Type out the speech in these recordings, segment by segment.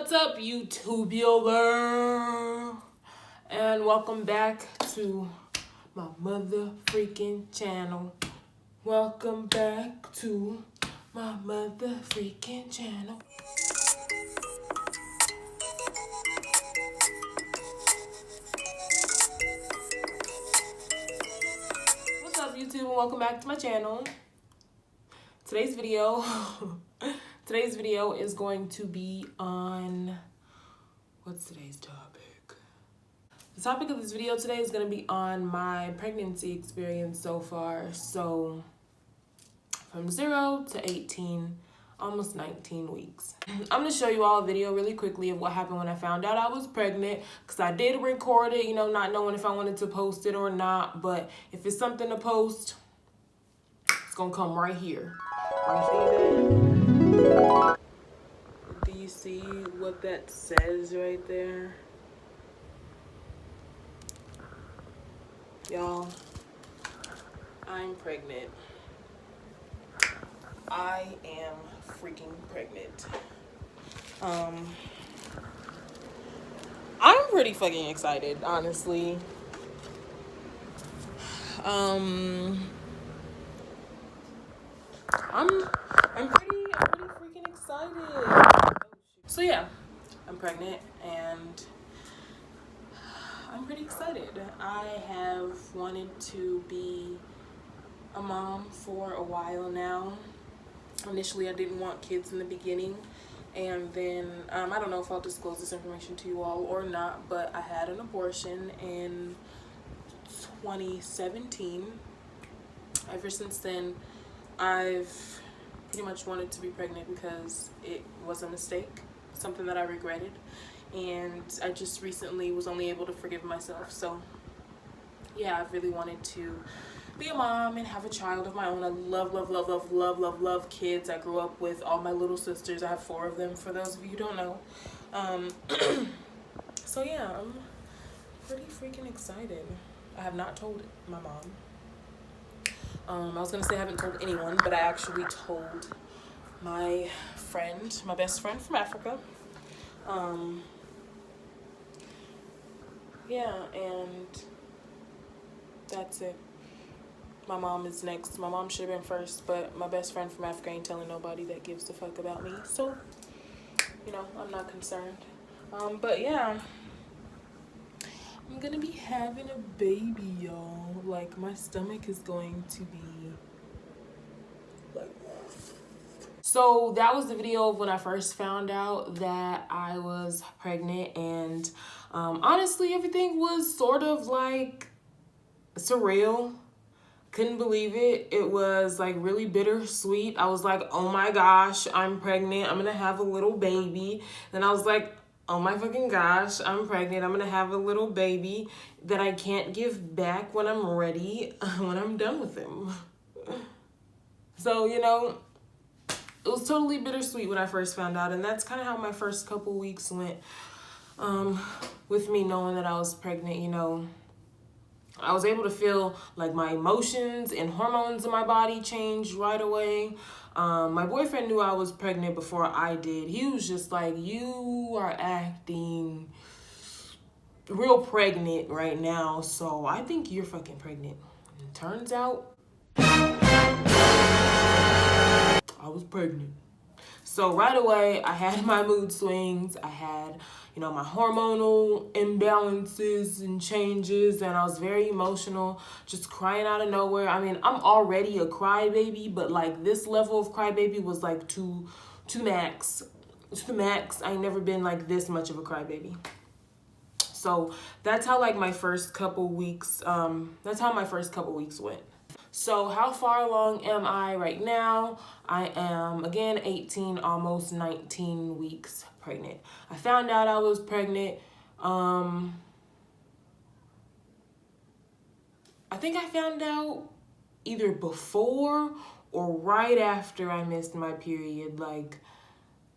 What's up, YouTuber? And welcome back to my mother freaking channel. Welcome back to my mother freaking channel. What's up, YouTube, and welcome back to my channel. Today's video is going to be on, what's today's topic? The topic of this video today is going to be on my pregnancy experience so far. So from 0 to 18, almost 19 weeks. I'm going to show you all a video really quickly of what happened when I found out I was pregnant, because I did record it, not knowing if I wanted to post it or not. But if it's something to post, it's going to come right here. Right there. Do you see what that says right there? Y'all, I'm pregnant. I am freaking pregnant. I'm pretty fucking excited, honestly. I'm pretty freaking excited. So yeah, I'm pregnant and I'm pretty excited. I have wanted to be a mom for a while now. Initially, I didn't want kids in the beginning, and then I don't know if I'll disclose this information to you all or not, but I had an abortion in 2017. Ever since then, I've pretty much wanted to be pregnant because it was a mistake, something that I regretted, and I just recently was only able to forgive myself. So yeah, I've really wanted to be a mom and have a child of my own. I love kids. I grew up with all my little sisters. I have 4 of them, for those of you who don't know. So yeah, I'm pretty freaking excited. I have not told my mom. I was gonna say I haven't told anyone, but I actually told my friend, my best friend from Africa. Yeah, and that's it. My mom is next. My mom should have been first, but my best friend from Africa ain't telling nobody that gives a fuck about me. So, I'm not concerned. But yeah, I'm gonna be having a baby, y'all. Like, my stomach is going to be like... So that was the video of when I first found out that I was pregnant, and honestly, everything was sort of like surreal. Couldn't believe it. It was like really bittersweet. I was like, oh my gosh, I'm pregnant. I'm gonna have a little baby. Then I was like, oh my fucking gosh, I'm pregnant. I'm gonna have a little baby that I can't give back when I'm ready, when I'm done with him. So, it was totally bittersweet when I first found out. And that's kind of how my first couple weeks went, with me knowing that I was pregnant. I was able to feel like my emotions and hormones in my body changed right away. My boyfriend knew I was pregnant before I did. He was just like, you are acting real pregnant right now, so I think you're fucking pregnant. And it turns out I was pregnant. So right away, I had my mood swings. I had, my hormonal imbalances and changes, and I was very emotional, just crying out of nowhere. I mean, I'm already a crybaby, but like this level of crybaby was like to max. To the max. I ain't never been like this much of a crybaby. So that's how like my first couple weeks went. So how far along am I right now? I am, again, 18, almost 19 weeks pregnant. I found out I was pregnant. I think I found out either before or right after I missed my period. Like,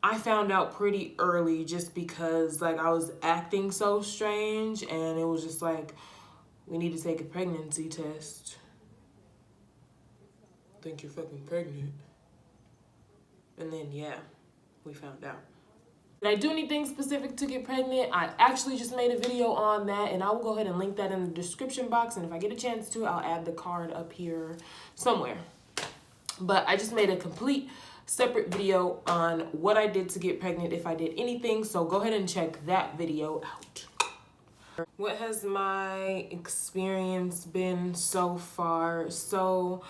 I found out pretty early just because, like, I was acting so strange, and it was just like, we need to take a pregnancy test. Think you're fucking pregnant. And then, yeah, we found out. Did I do anything specific to get pregnant? I actually just made a video on that, and I will go ahead and link that in the description box, and if I get a chance to, I'll add the card up here somewhere. But I just made a complete separate video on what I did to get pregnant, if I did anything, so go ahead and check that video out. What has my experience been so far? So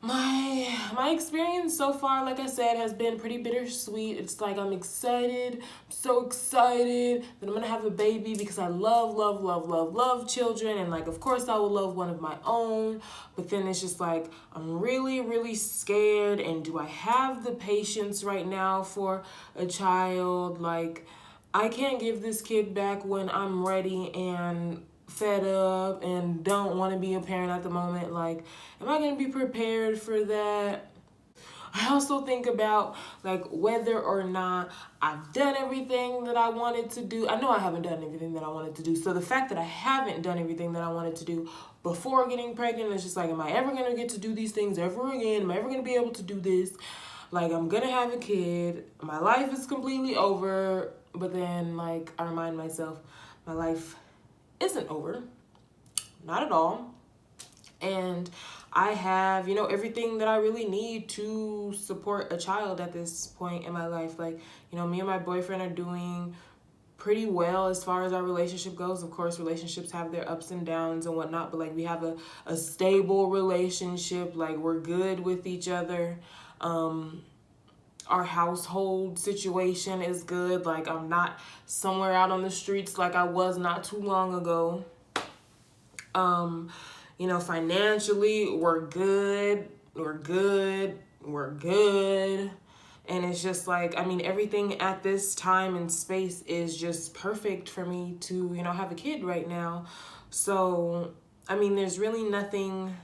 my experience so far, like I said, has been pretty bittersweet. It's like I'm excited, I'm so excited that I'm gonna have a baby because I love children, and like of course I will love one of my own, but then it's just like I'm really scared, and do I have the patience right now for a child? Like I can't give this kid back when I'm ready and fed up and don't want to be a parent at the moment. Like, am I going to be prepared for that? I also think about like whether or not I've done everything that I wanted to do. I know I haven't done everything that I wanted to do. So the fact that I haven't done everything that I wanted to do before getting pregnant is just like, am I ever going to get to do these things ever again? Am I ever going to be able to do this? Like, I'm going to have a kid. My life is completely over. But then like I remind myself, my life isn't over, not at all. And I have, you know, everything that I really need to support a child at this point in my life. Like, you know, me and my boyfriend are doing pretty well as far as our relationship goes. Of course, relationships have their ups and downs and whatnot, but like we have a stable relationship. Like we're good with each other. Our household situation is good. Like I'm not somewhere out on the streets like I was not too long ago. You know, financially, we're good. And it's just like, I mean, everything at this time and space is just perfect for me to, you know, have a kid right now. So, I mean, there's really nothing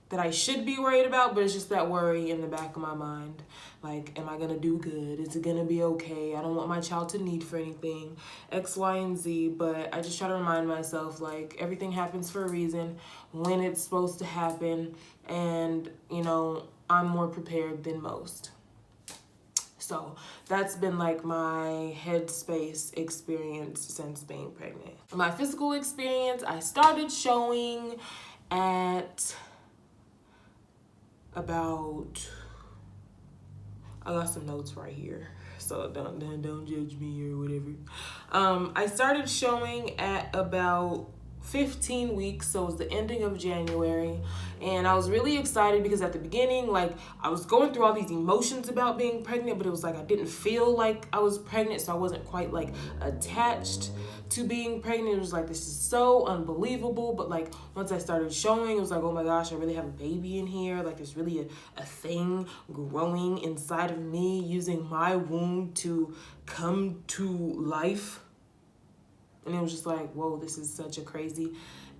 that I should be worried about, but it's just that worry in the back of my mind. Like, am I gonna do good? Is it gonna be okay? I don't want my child to need for anything, X, Y, and Z, but I just try to remind myself, like, everything happens for a reason, when it's supposed to happen, and, you know, I'm more prepared than most. So that's been like my headspace experience since being pregnant. My physical experience, I started showing at about, I got some notes right here, so don't judge me or whatever. I started showing at about 15 weeks, so it was the ending of January, and I was really excited because at the beginning, like, I was going through all these emotions about being pregnant, but it was like I didn't feel like I was pregnant, so I wasn't quite like attached to being pregnant. It was like, this is so unbelievable, but like once I started showing, it was like, oh my gosh, I really have a baby in here. Like there's really a thing growing inside of me, using my womb to come to life. And it was just like, whoa, this is such a crazy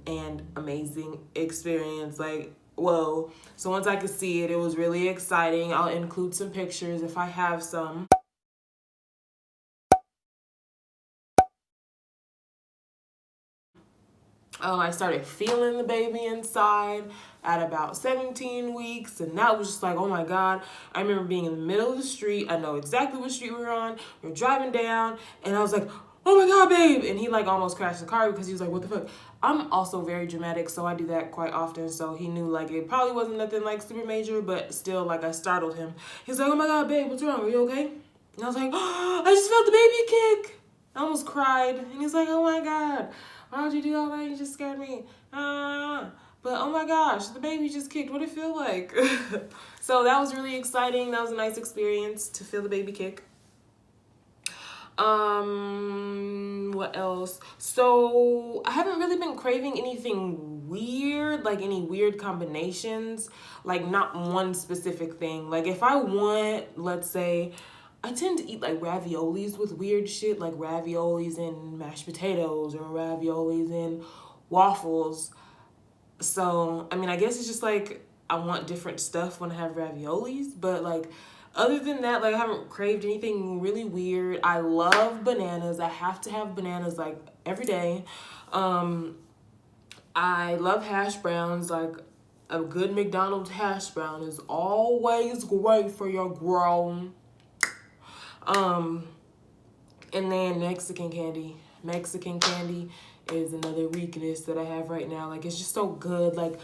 and amazing experience. Like, whoa. So once I could see it, it was really exciting. I'll include some pictures if I have some. I started feeling the baby inside at about 17 weeks, and that was just like, oh my God. I remember being in the middle of the street. I know exactly what street we were on. We were driving down, and I was like, oh my God, babe. And he like almost crashed the car because he was like, what the fuck? I'm also very dramatic, so I do that quite often. So he knew like it probably wasn't nothing like super major, but still like I startled him. He's like, oh my God, babe, what's wrong? Are you okay? And I was like, oh, I just felt the baby kick. I almost cried. And he's like, oh my God, why would you do all that? You just scared me. But oh my gosh, the baby just kicked. What did it feel like? So that was really exciting. That was a nice experience to feel the baby kick. What else? So I haven't really been craving anything weird, like any weird combinations, like not one specific thing. Like if I want, let's say, I tend to eat like raviolis with weird shit, like raviolis and mashed potatoes or raviolis and waffles. So, I mean, I guess it's just like I want different stuff when I have raviolis, but like other than that, like I haven't craved anything really weird. I love bananas. I have to have bananas like every day. I love hash browns. Like a good McDonald's hash brown is always great for your grown. And then Mexican candy. Mexican candy is another weakness that I have right now. Like, it's just so good. Like,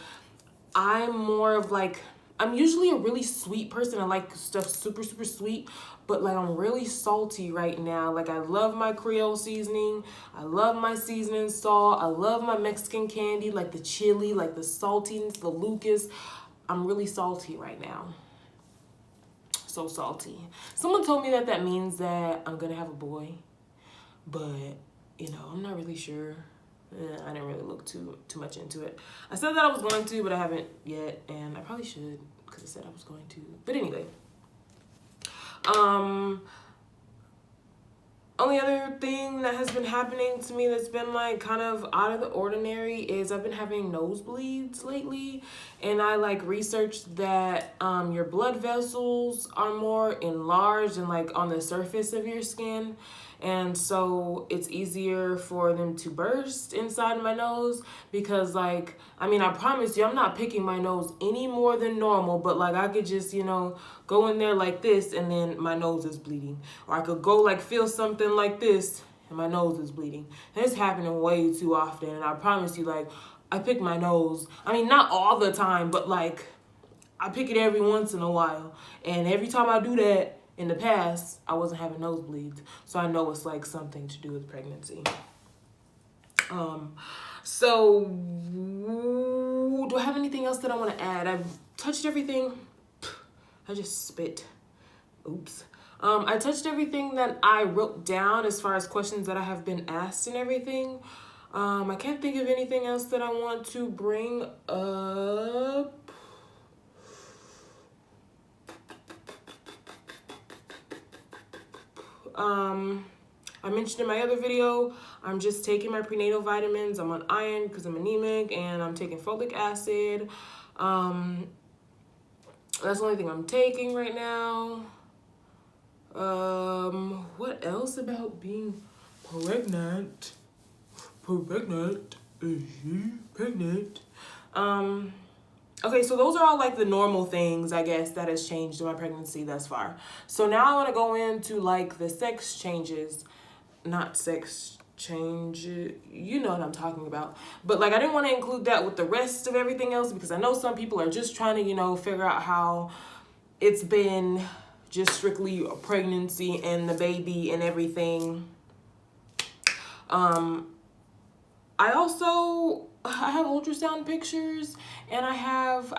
I'm more of like, I'm usually a really sweet person. I like stuff super, super sweet. But like, I'm really salty right now. Like, I love my Creole seasoning. I love my seasoning salt. I love my Mexican candy, like the chili, like the saltiness, the Lucas. I'm really salty right now. So salty. Someone told me that that means that I'm gonna have a boy. But, you know, I'm not really sure. I didn't really look too much into it. I said that I was going to, but I haven't yet. And I probably should, because I said I was going to. But anyway. Only other thing that has been happening to me that's been like kind of out of the ordinary is I've been having nosebleeds lately, and I like researched that your blood vessels are more enlarged and like on the surface of your skin, and so it's easier for them to burst inside my nose because like, I mean, I promise you I'm not picking my nose any more than normal, but like I could just, you know, go in there like this and then my nose is bleeding. Or I could go like feel something like this and my nose is bleeding. And it's happening way too often, and I promise you, like, I pick my nose. I mean, not all the time, but like I pick it every once in a while. And every time I do that, in the past, I wasn't having nosebleeds. So I know it's like something to do with pregnancy. So do I have anything else that I want to add? I've touched everything. I just spit. Oops. I touched everything that I wrote down as far as questions that I have been asked and everything. I can't think of anything else that I want to bring up. I mentioned in my other video, I'm just taking my prenatal vitamins. I'm on iron because I'm anemic, and I'm taking folic acid. That's the only thing I'm taking right now. What else about being pregnant? Pregnant. Okay, so those are all like the normal things, I guess, that has changed in my pregnancy thus far. So now I want to go into like the sex changes, not sex change, you know what I'm talking about. But like, I didn't want to include that with the rest of everything else because I know some people are just trying to, you know, figure out how it's been just strictly a pregnancy and the baby and everything. I have ultrasound pictures, and I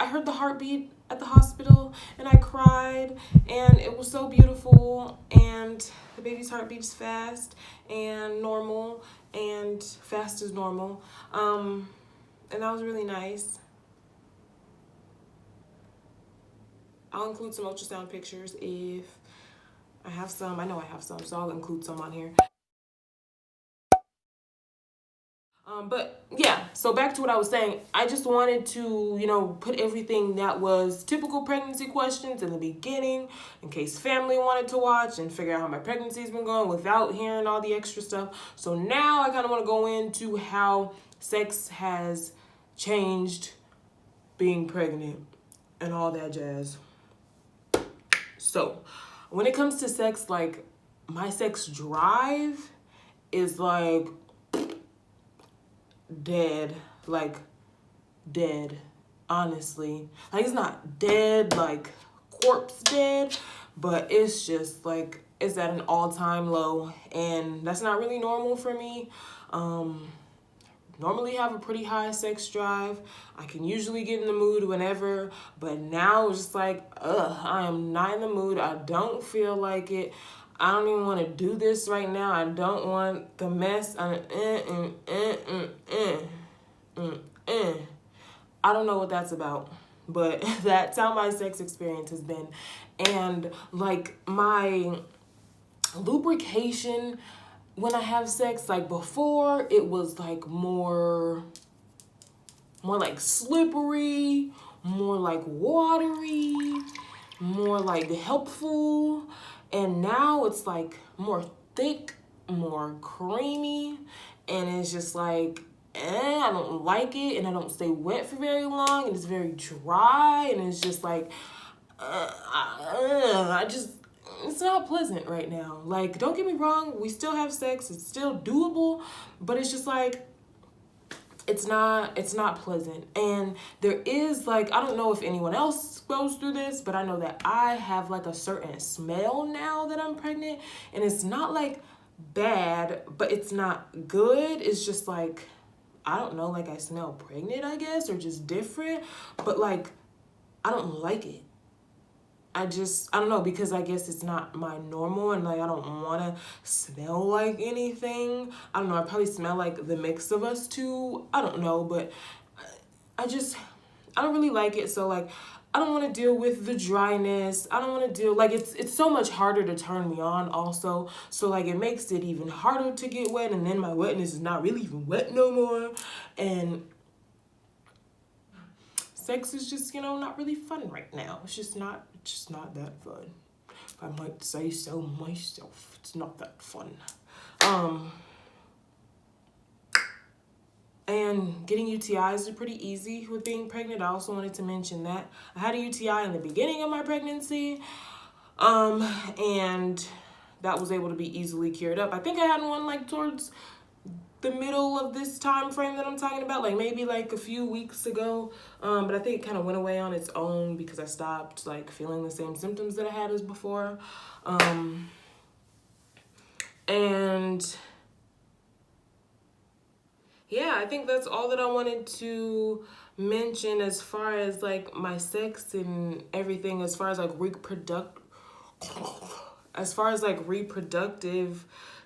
heard the heartbeat at the hospital, and I cried, and it was so beautiful, and the baby's heart beats fast and normal, and fast as normal, and that was really nice. I'll include some ultrasound pictures if I have some. I know I have some, so I'll include some on here. But yeah, so back to what I was saying. I just wanted to, you know, put everything that was typical pregnancy questions in the beginning in case family wanted to watch and figure out how my pregnancy's been going without hearing all the extra stuff. So now I kind of want to go into how sex has changed being pregnant and all that jazz. So when it comes to sex, like, my sex drive is like dead, like dead, honestly. Like, it's not dead, like corpse dead, but it's just like, it's at an all-time low, and that's not really normal for me. Normally have a pretty high sex drive. I can usually get in the mood whenever, but now it's just like, I am not in the mood. I don't feel like it. I don't even want to do this right now. I don't want the mess. I don't know what that's about, but that's how my sex experience has been. And like, my lubrication when I have sex, like before, it was like more like slippery, more like watery, more like helpful. And now it's like more thick, more creamy, and it's just like, I don't like it, and I don't stay wet for very long, and it's very dry, and it's just like, I just, it's not pleasant right now. Like, don't get me wrong, we still have sex, it's still doable, but it's just like, it's not pleasant. And there is like, I don't know if anyone else goes through this, but I know that I have like a certain smell now that I'm pregnant, and it's not like bad, but it's not good. It's just like, I don't know, like I smell pregnant, I guess, or just different, but like, I don't like it. I don't know, because I guess it's not my normal, and like I don't want to smell like anything. I don't know, I probably smell like the mix of us two. I don't know, but I don't really like it. So like, I don't want to deal with the dryness. I don't want to deal, like it's so much harder to turn me on also. So like, it makes it even harder to get wet, and then my wetness is not really even wet no more. And sex is just, you know, not really fun right now. It's just not that fun. I might say so myself. It's not that fun. And getting UTIs are pretty easy with being pregnant. I also wanted to mention that I had a UTI in the beginning of my pregnancy, and that was able to be easily cured up. I think I had one like towards the middle of this time frame that I'm talking about, like maybe like a few weeks ago, but I think it kind of went away on its own because I stopped like feeling the same symptoms that I had as before. And yeah, I think that's all that I wanted to mention as far as like my sex and everything, as far as like reproductive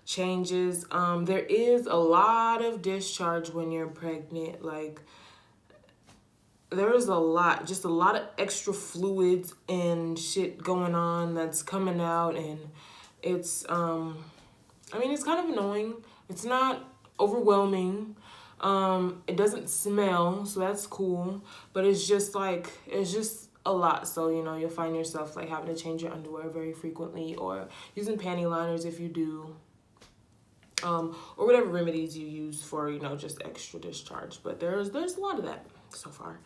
changes. There is a lot of discharge when you're pregnant. Like, there is just a lot of extra fluids and shit going on that's coming out, and it's I mean, it's kind of annoying. It's not overwhelming. It doesn't smell, so that's cool, but it's just a lot. So, you know, you'll find yourself like having to change your underwear very frequently, or using panty liners if you do, or whatever remedies you use for, you know, just extra discharge. But there's a lot of that so far.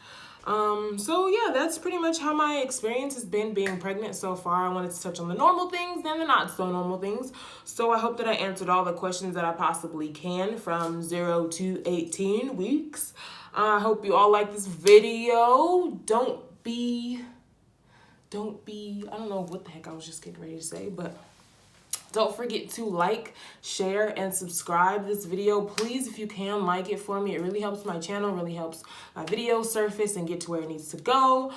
So yeah, that's pretty much how my experience has been being pregnant so far. I wanted to touch on the normal things and the not so normal things. So I hope that I answered all the questions that I possibly can from 0 to 18 weeks. I hope you all like this video. Don't be, I don't know what the heck I was just getting ready to say, but don't forget to like, share, and subscribe this video. Please, if you can, like it for me. It really helps my channel, really helps my video surface and get to where it needs to go.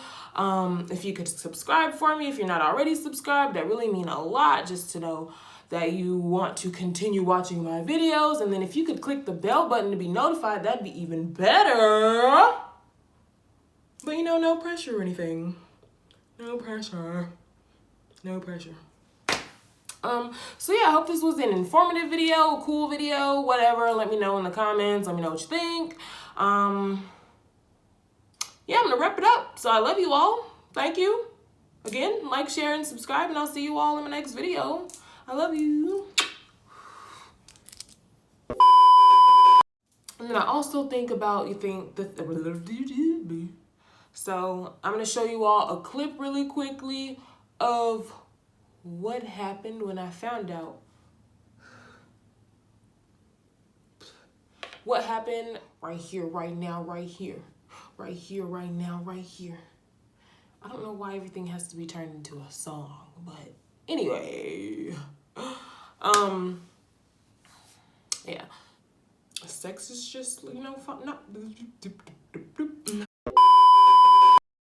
If you could subscribe for me, if you're not already subscribed, that really mean a lot, just to know that you want to continue watching my videos. And then if you could click the bell button to be notified, that'd be even better. But, you know, no pressure or anything. No pressure. No pressure. So yeah, I hope this was an informative video, a cool video, whatever. Let me know in the comments. Let me know what you think. Yeah, I'm gonna wrap it up. So I love you all. Thank you. Again, like, share, and subscribe, and I'll see you all in my next video. I love you. And then I also think about, so I'm gonna show you all a clip really quickly of what happened when I found out. What happened right here, right now, right here. Right here, right now, right here. I don't know why everything has to be turned into a song, but anyway. Yeah. Sex is just, you know, fun.